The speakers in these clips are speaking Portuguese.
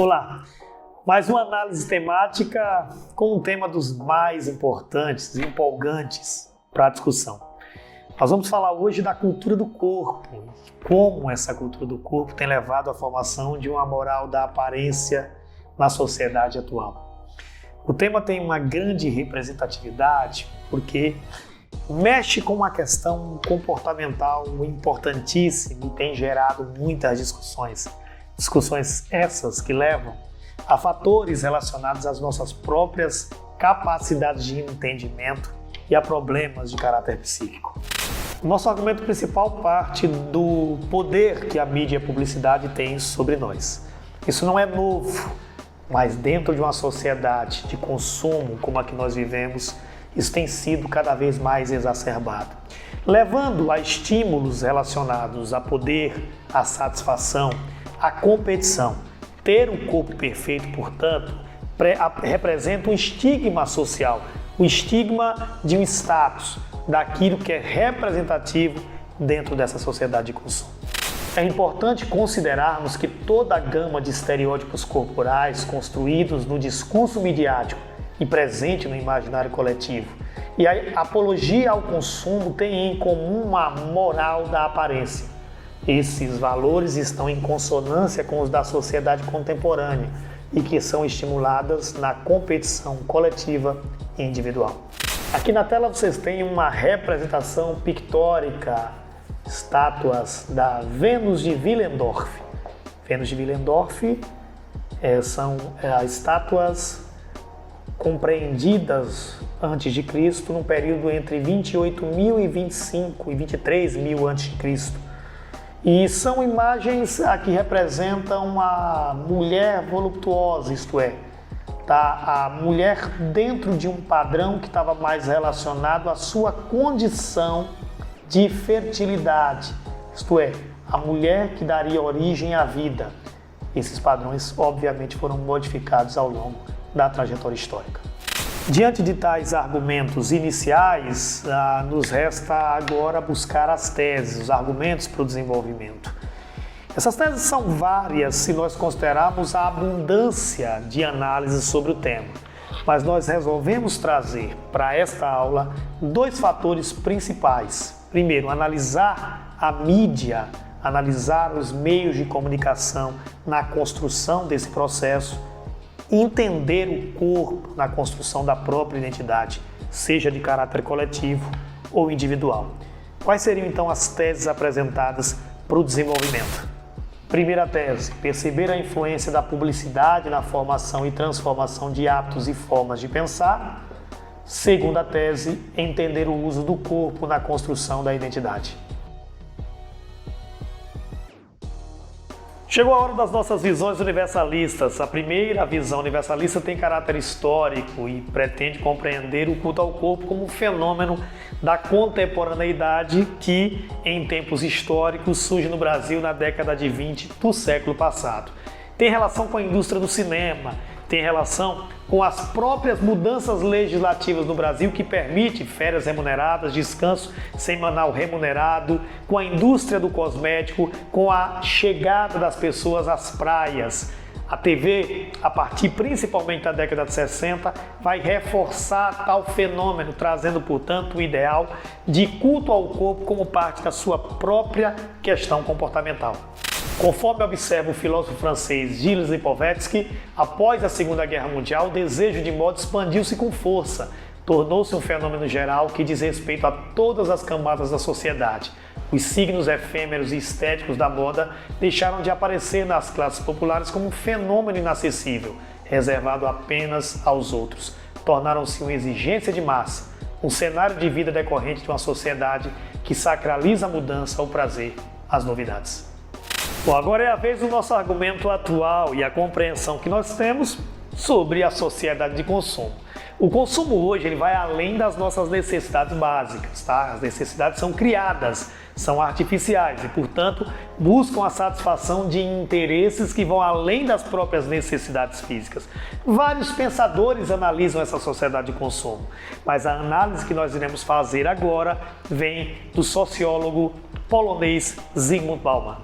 Olá, mais uma análise temática com um tema dos mais importantes e empolgantes para a discussão. Nós vamos falar hoje da cultura do corpo, como essa cultura do corpo tem levado à formação de uma moral da aparência na sociedade atual. O tema tem uma grande representatividade porque mexe com uma questão comportamental importantíssima e tem gerado muitas discussões. Discussões essas que levam a fatores relacionados às nossas próprias capacidades de entendimento e a problemas de caráter psíquico. Nosso argumento principal parte do poder que a mídia e a publicidade têm sobre nós. Isso não é novo, mas dentro de uma sociedade de consumo como a que nós vivemos, isso tem sido cada vez mais exacerbado, levando a estímulos relacionados a poder, a satisfação, a competição. Ter um corpo perfeito, portanto, representa um estigma social, o estigma de um status, daquilo que é representativo dentro dessa sociedade de consumo. É importante considerarmos que toda a gama de estereótipos corporais construídos no discurso midiático e presente no imaginário coletivo e a apologia ao consumo tem em comum a moral da aparência. Esses valores estão em consonância com os da sociedade contemporânea e que são estimuladas na competição coletiva e individual. Aqui na tela vocês têm uma representação pictórica, estátuas da Vênus de Willendorf. Vênus de Willendorf são estátuas compreendidas antes de Cristo, num período entre 28.000 e 25 e 23.000 antes de Cristo. E são imagens que representam a mulher voluptuosa, isto é, a mulher dentro de um padrão que estava mais relacionado à sua condição de fertilidade, isto é, a mulher que daria origem à vida. Esses padrões, obviamente, foram modificados ao longo da trajetória histórica. Diante de tais argumentos iniciais, nos resta agora buscar as teses, os argumentos para o desenvolvimento. Essas teses são várias se nós considerarmos a abundância de análises sobre o tema, mas nós resolvemos trazer para esta aula dois fatores principais. Primeiro, analisar a mídia, analisar os meios de comunicação na construção desse processo, entender o corpo na construção da própria identidade, seja de caráter coletivo ou individual. Quais seriam então as teses apresentadas para o desenvolvimento? Primeira tese, perceber a influência da publicidade na formação e transformação de hábitos e formas de pensar. Segunda tese, entender o uso do corpo na construção da identidade. Chegou a hora das nossas visões universalistas. A primeira visão universalista tem caráter histórico e pretende compreender o culto ao corpo como um fenômeno da contemporaneidade que, em tempos históricos, surge no Brasil na década de 20 do século passado. Tem relação com a indústria do cinema, tem relação com as próprias mudanças legislativas no Brasil que permite férias remuneradas, descanso semanal remunerado, com a indústria do cosmético, com a chegada das pessoas às praias. A TV, a partir principalmente da década de 60, vai reforçar tal fenômeno, trazendo, portanto, o ideal de culto ao corpo como parte da sua própria questão comportamental. Conforme observa o filósofo francês Gilles Lipovetsky, após a Segunda Guerra Mundial, o desejo de moda expandiu-se com força, tornou-se um fenômeno geral que diz respeito a todas as camadas da sociedade. Os signos efêmeros e estéticos da moda deixaram de aparecer nas classes populares como um fenômeno inacessível, reservado apenas aos outros. Tornaram-se uma exigência de massa, um cenário de vida decorrente de uma sociedade que sacraliza a mudança, o prazer, as novidades. Bom, agora é a vez do nosso argumento atual e a compreensão que nós temos sobre a sociedade de consumo. O consumo hoje ele vai além das nossas necessidades básicas, tá? As necessidades são criadas, são artificiais e, portanto, buscam a satisfação de interesses que vão além das próprias necessidades físicas. Vários pensadores analisam essa sociedade de consumo, mas a análise que nós iremos fazer agora vem do sociólogo polonês Zygmunt Bauman.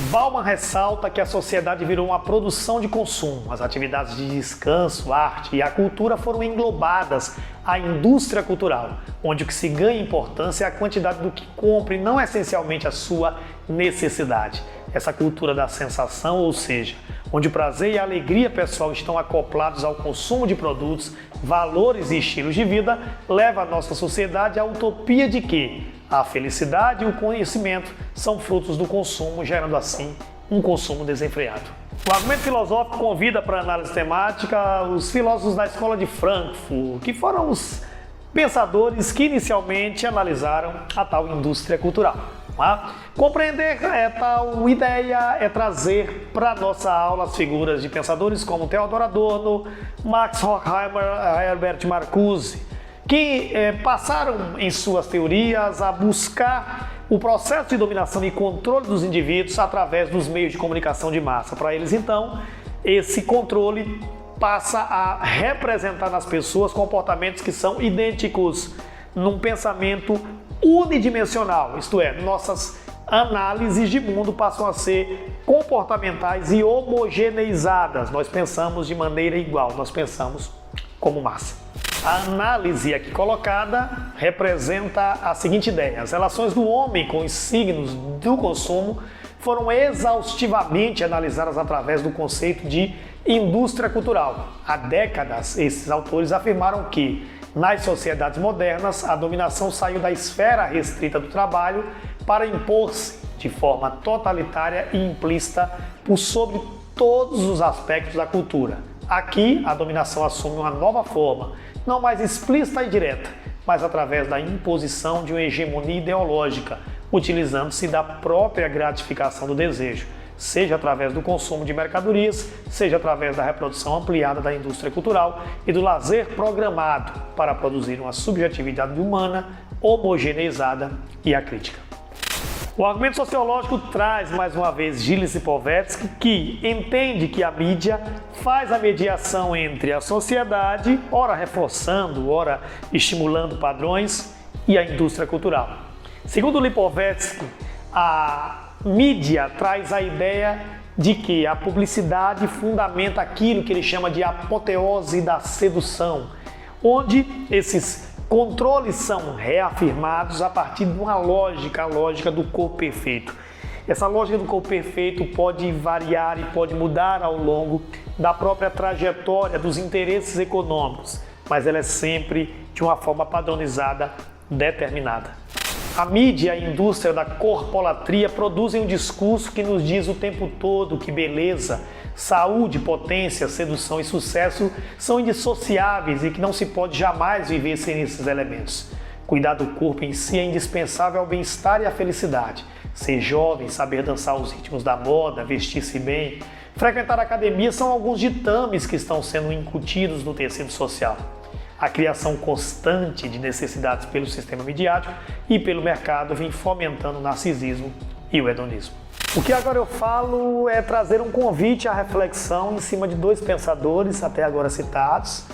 Bauman ressalta que a sociedade virou uma produção de consumo. As atividades de descanso, arte e a cultura foram englobadas à indústria cultural, onde o que se ganha importância é a quantidade do que compra e não essencialmente a sua necessidade. Essa cultura da sensação, ou seja, onde o prazer e a alegria pessoal estão acoplados ao consumo de produtos, valores e estilos de vida, leva a nossa sociedade à utopia de que a felicidade e o conhecimento são frutos do consumo, gerando assim um consumo desenfreado. O argumento filosófico convida para análise temática os filósofos da escola de Frankfurt, que foram os pensadores que inicialmente analisaram a tal indústria cultural. Compreender tal ideia é trazer para nossa aula as figuras de pensadores como Theodor Adorno, Max Horkheimer, Herbert Marcuse, que passaram em suas teorias a buscar o processo de dominação e controle dos indivíduos através dos meios de comunicação de massa. Para eles, então, esse controle passa a representar nas pessoas comportamentos que são idênticos num pensamento unidimensional, isto é, nossas análises de mundo passam a ser comportamentais e homogeneizadas. Nós pensamos de maneira igual, nós pensamos como massa. A análise aqui colocada representa a seguinte ideia: as relações do homem com os signos do consumo foram exaustivamente analisadas através do conceito de indústria cultural. Há décadas, esses autores afirmaram que, nas sociedades modernas, a dominação saiu da esfera restrita do trabalho para impor-se de forma totalitária e implícita por sobre todos os aspectos da cultura. Aqui, a dominação assume uma nova forma, não mais explícita e direta, mas através da imposição de uma hegemonia ideológica, utilizando-se da própria gratificação do desejo, seja através do consumo de mercadorias, seja através da reprodução ampliada da indústria cultural e do lazer programado para produzir uma subjetividade humana homogeneizada e acrítica. O argumento sociológico traz mais uma vez Gilles Lipovetsky, que entende que a mídia faz a mediação entre a sociedade, ora reforçando, ora estimulando padrões, e a indústria cultural. Segundo Lipovetsky, a mídia traz a ideia de que a publicidade fundamenta aquilo que ele chama de apoteose da sedução, onde esses controles são reafirmados a partir de uma lógica, a lógica do corpo perfeito. Essa lógica do corpo perfeito pode variar e pode mudar ao longo da própria trajetória dos interesses econômicos, mas ela é sempre de uma forma padronizada, determinada. A mídia e a indústria da corpolatria produzem um discurso que nos diz o tempo todo que beleza, saúde, potência, sedução e sucesso são indissociáveis e que não se pode jamais viver sem esses elementos. Cuidar do corpo em si é indispensável ao bem-estar e à felicidade. Ser jovem, saber dançar os ritmos da moda, vestir-se bem, frequentar a academia são alguns ditames que estão sendo incutidos no tecido social. A criação constante de necessidades pelo sistema midiático e pelo mercado vem fomentando o narcisismo e o hedonismo. O que agora eu falo é trazer um convite à reflexão em cima de dois pensadores até agora citados,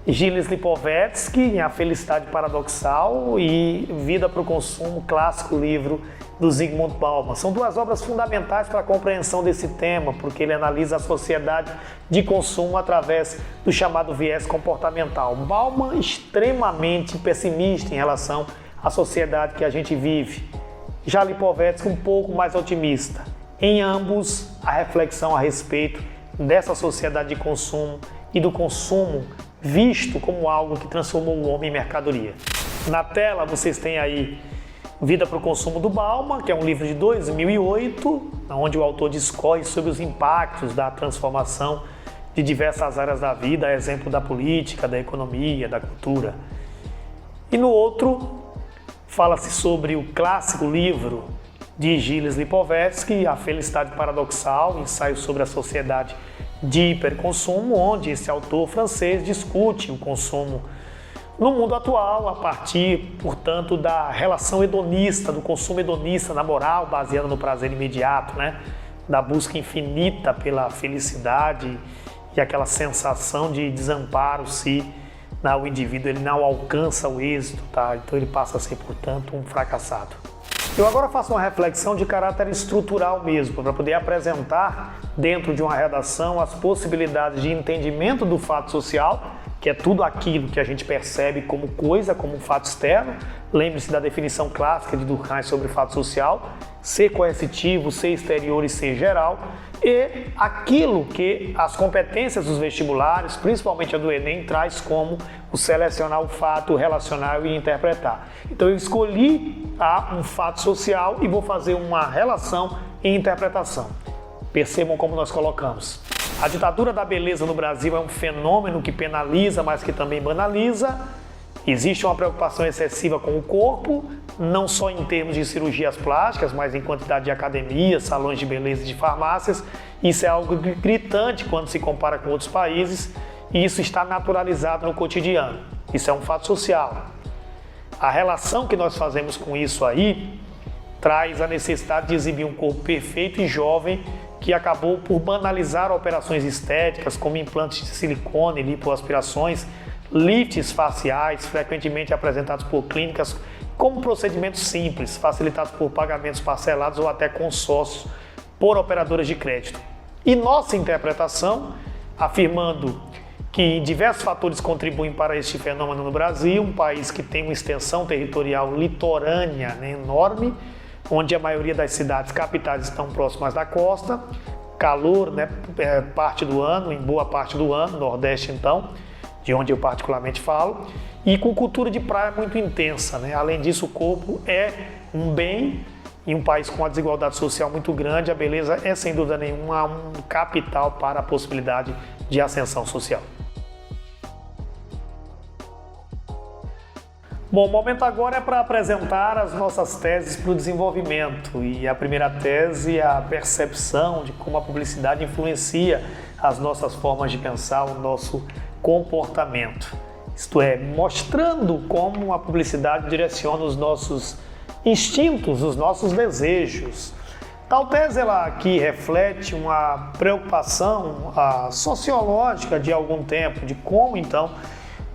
Gilles Lipovetsky, em A Felicidade Paradoxal, e Vida para o Consumo, clássico livro do Zygmunt Bauman. São duas obras fundamentais para a compreensão desse tema, porque ele analisa a sociedade de consumo através do chamado viés comportamental. Bauman extremamente pessimista em relação à sociedade que a gente vive. Já Lipovetsky um pouco mais otimista. Em ambos, a reflexão a respeito dessa sociedade de consumo e do consumo visto como algo que transformou o homem em mercadoria. Na tela vocês têm aí Vida para o Consumo do Bauman, que é um livro de 2008, onde o autor discorre sobre os impactos da transformação de diversas áreas da vida, a exemplo da política, da economia, da cultura. E no outro, fala-se sobre o clássico livro de Gilles Lipovetsky, A Felicidade Paradoxal, ensaio sobre a sociedade de hiperconsumo, onde esse autor francês discute o consumo no mundo atual a partir, portanto, da relação hedonista, do consumo hedonista na moral, baseada no prazer imediato, da busca infinita pela felicidade e aquela sensação de desamparo se o indivíduo ele não alcança o êxito, então ele passa a ser, portanto, um fracassado. Eu agora faço uma reflexão de caráter estrutural mesmo, para poder apresentar dentro de uma redação as possibilidades de entendimento do fato social, que é tudo aquilo que a gente percebe como coisa, como um fato externo. Lembre-se da definição clássica de Durkheim sobre fato social: ser coercitivo, ser exterior e ser geral. E aquilo que as competências dos vestibulares, principalmente a do Enem, traz como o selecionar o fato, o relacionar e interpretar. Então eu escolhi um fato social e vou fazer uma relação e interpretação. Percebam como nós colocamos. A ditadura da beleza no Brasil é um fenômeno que penaliza, mas que também banaliza. Existe uma preocupação excessiva com o corpo, não só em termos de cirurgias plásticas, mas em quantidade de academias, salões de beleza e de farmácias. Isso é algo gritante quando se compara com outros países, e isso está naturalizado no cotidiano. Isso é um fato social. A relação que nós fazemos com isso aí traz a necessidade de exibir um corpo perfeito e jovem, que acabou por banalizar operações estéticas como implantes de silicone, lipoaspirações, lifts faciais, frequentemente apresentados por clínicas como procedimentos simples, facilitados por pagamentos parcelados ou até consórcios por operadoras de crédito. E nossa interpretação, afirmando que diversos fatores contribuem para este fenômeno no Brasil, um país que tem uma extensão territorial litorânea, enorme, onde a maioria das cidades capitais estão próximas da costa, calor, parte do ano, em boa parte do ano, Nordeste então, de onde eu particularmente falo, e com cultura de praia muito intensa, Além disso, o corpo é um bem, em um país com uma desigualdade social muito grande, a beleza é sem dúvida nenhuma um capital para a possibilidade de ascensão social. Bom, o momento agora é para apresentar as nossas teses para o desenvolvimento. E a primeira tese é a percepção de como a publicidade influencia as nossas formas de pensar, o nosso comportamento. Isto é, mostrando como a publicidade direciona os nossos instintos, os nossos desejos. Tal tese ela aqui reflete uma preocupação sociológica de algum tempo, de como então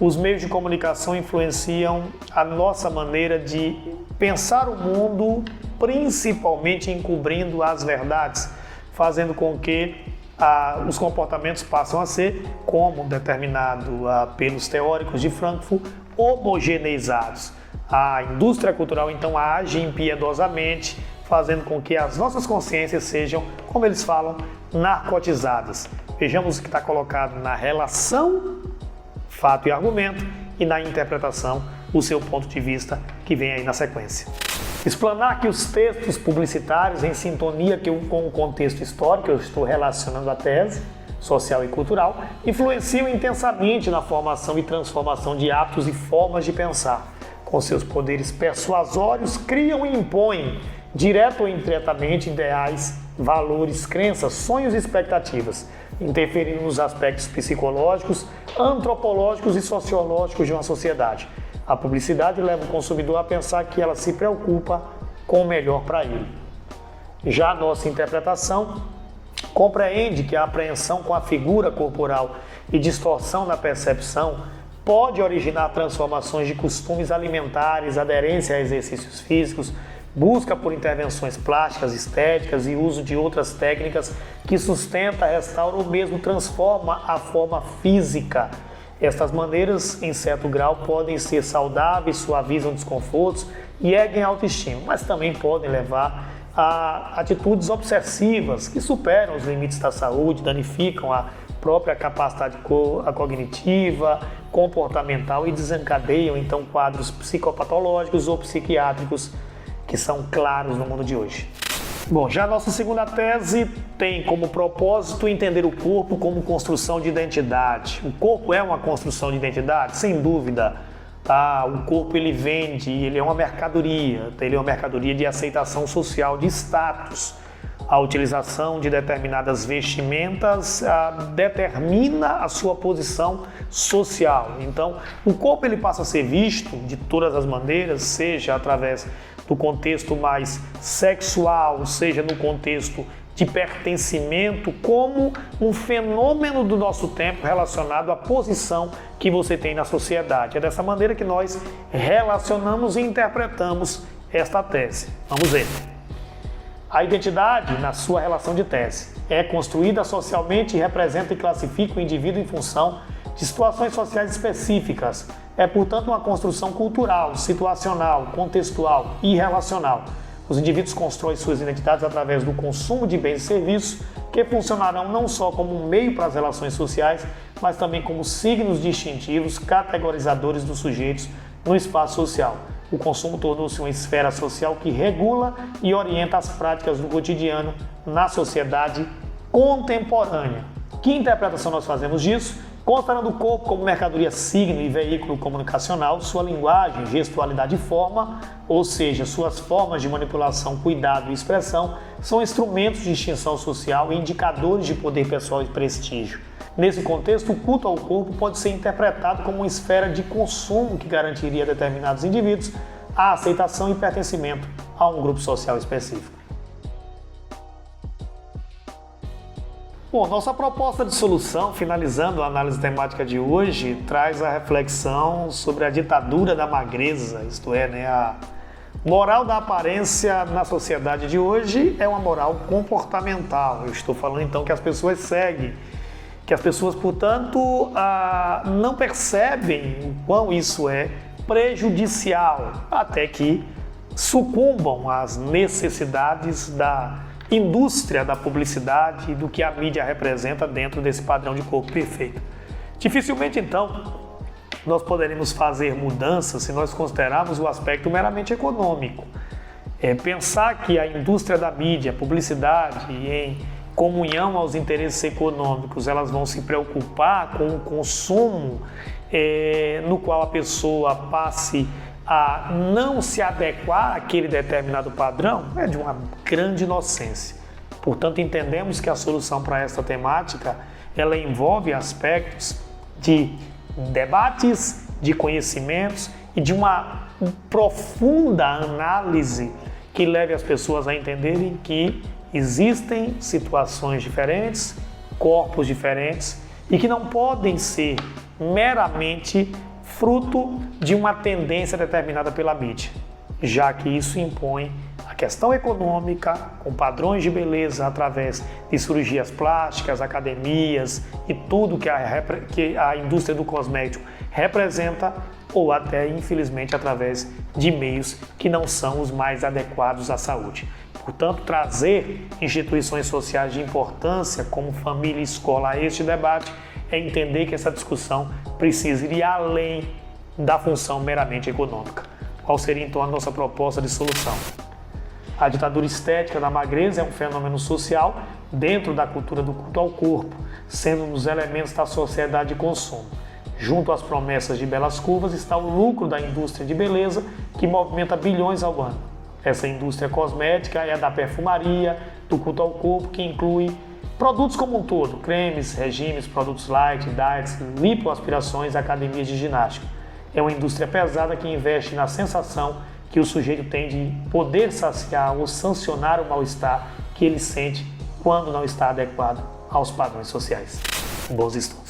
os meios de comunicação influenciam a nossa maneira de pensar o mundo, principalmente encobrindo as verdades, fazendo com que os comportamentos passam a ser, como determinado pelos teóricos de Frankfurt, homogeneizados. A indústria cultural então age impiedosamente, fazendo com que as nossas consciências sejam, como eles falam, narcotizadas. Vejamos o que está colocado na relação fato e argumento, e na interpretação, o seu ponto de vista, que vem aí na sequência. Explanar que os textos publicitários, em sintonia com o contexto histórico, eu estou relacionando a tese social e cultural, influenciam intensamente na formação e transformação de hábitos e formas de pensar. Com seus poderes persuasórios, criam e impõem, direto ou indiretamente, ideais, valores, crenças, sonhos e expectativas, interferindo nos aspectos psicológicos, antropológicos e sociológicos de uma sociedade. A publicidade leva o consumidor a pensar que ela se preocupa com o melhor para ele. Já a nossa interpretação compreende que a apreensão com a figura corporal e distorção na percepção pode originar transformações de costumes alimentares, aderência a exercícios físicos, busca por intervenções plásticas, estéticas e uso de outras técnicas que sustenta, restaura ou mesmo transforma a forma física. Estas maneiras, em certo grau, podem ser saudáveis, suavizam desconfortos e erguem a autoestima, mas também podem levar a atitudes obsessivas que superam os limites da saúde, danificam a própria capacidade cognitiva, comportamental e desencadeiam então quadros psicopatológicos ou psiquiátricos que são claros no mundo de hoje. Bom, já a nossa segunda tese tem como propósito entender o corpo como construção de identidade. O corpo é uma construção de identidade? Sem dúvida. O corpo ele vende, ele é uma mercadoria de aceitação social, de status. A utilização de determinadas vestimentas determina a sua posição social. Então, o corpo ele passa a ser visto de todas as maneiras, seja através do contexto mais sexual, seja no contexto de pertencimento, como um fenômeno do nosso tempo relacionado à posição que você tem na sociedade. É dessa maneira que nós relacionamos e interpretamos esta tese. Vamos ver. A identidade, na sua relação de tese, é construída socialmente e representa e classifica o indivíduo em função de situações sociais específicas. É, portanto, uma construção cultural, situacional, contextual e relacional. Os indivíduos constroem suas identidades através do consumo de bens e serviços que funcionarão não só como um meio para as relações sociais, mas também como signos distintivos, categorizadores dos sujeitos no espaço social. O consumo tornou-se uma esfera social que regula e orienta as práticas do cotidiano na sociedade contemporânea. Que interpretação nós fazemos disso? Considerando o corpo como mercadoria, signo e veículo comunicacional, sua linguagem, gestualidade e forma, ou seja, suas formas de manipulação, cuidado e expressão, são instrumentos de distinção social e indicadores de poder pessoal e prestígio. Nesse contexto, o culto ao corpo pode ser interpretado como uma esfera de consumo que garantiria a determinados indivíduos a aceitação e pertencimento a um grupo social específico. Bom, nossa proposta de solução, finalizando a análise temática de hoje, traz a reflexão sobre a ditadura da magreza, isto é, a moral da aparência na sociedade de hoje é uma moral comportamental. Eu estou falando então que as pessoas seguem, que as pessoas, portanto, não percebem o quão isso é prejudicial, até que sucumbam às necessidades da indústria da publicidade e do que a mídia representa dentro desse padrão de corpo perfeito. Dificilmente, então, nós poderemos fazer mudanças se nós considerarmos o aspecto meramente econômico. Pensar que a indústria da mídia, a publicidade, em comunhão aos interesses econômicos, elas vão se preocupar com o consumo no qual a pessoa passe a não se adequar àquele determinado padrão, é de uma grande inocência. Portanto, entendemos que a solução para esta temática, ela envolve aspectos de debates, de conhecimentos e de uma profunda análise que leve as pessoas a entenderem que existem situações diferentes, corpos diferentes e que não podem ser meramente fruto de uma tendência determinada pela mídia, já que isso impõe a questão econômica, com padrões de beleza através de cirurgias plásticas, academias e tudo que a indústria do cosmético representa, ou até, infelizmente, através de meios que não são os mais adequados à saúde. Portanto, trazer instituições sociais de importância como família e escola a este debate é entender que essa discussão precisa ir além da função meramente econômica. Qual seria então a nossa proposta de solução? A ditadura estética da magreza é um fenômeno social dentro da cultura do culto ao corpo, sendo um dos elementos da sociedade de consumo. Junto às promessas de belas curvas está o lucro da indústria de beleza, que movimenta bilhões ao ano. Essa indústria cosmética é a da perfumaria, do culto ao corpo, que inclui produtos como um todo, cremes, regimes, produtos light, diets, lipoaspirações, academias de ginástica. É uma indústria pesada que investe na sensação que o sujeito tem de poder saciar ou sancionar o mal-estar que ele sente quando não está adequado aos padrões sociais. Bons estudos.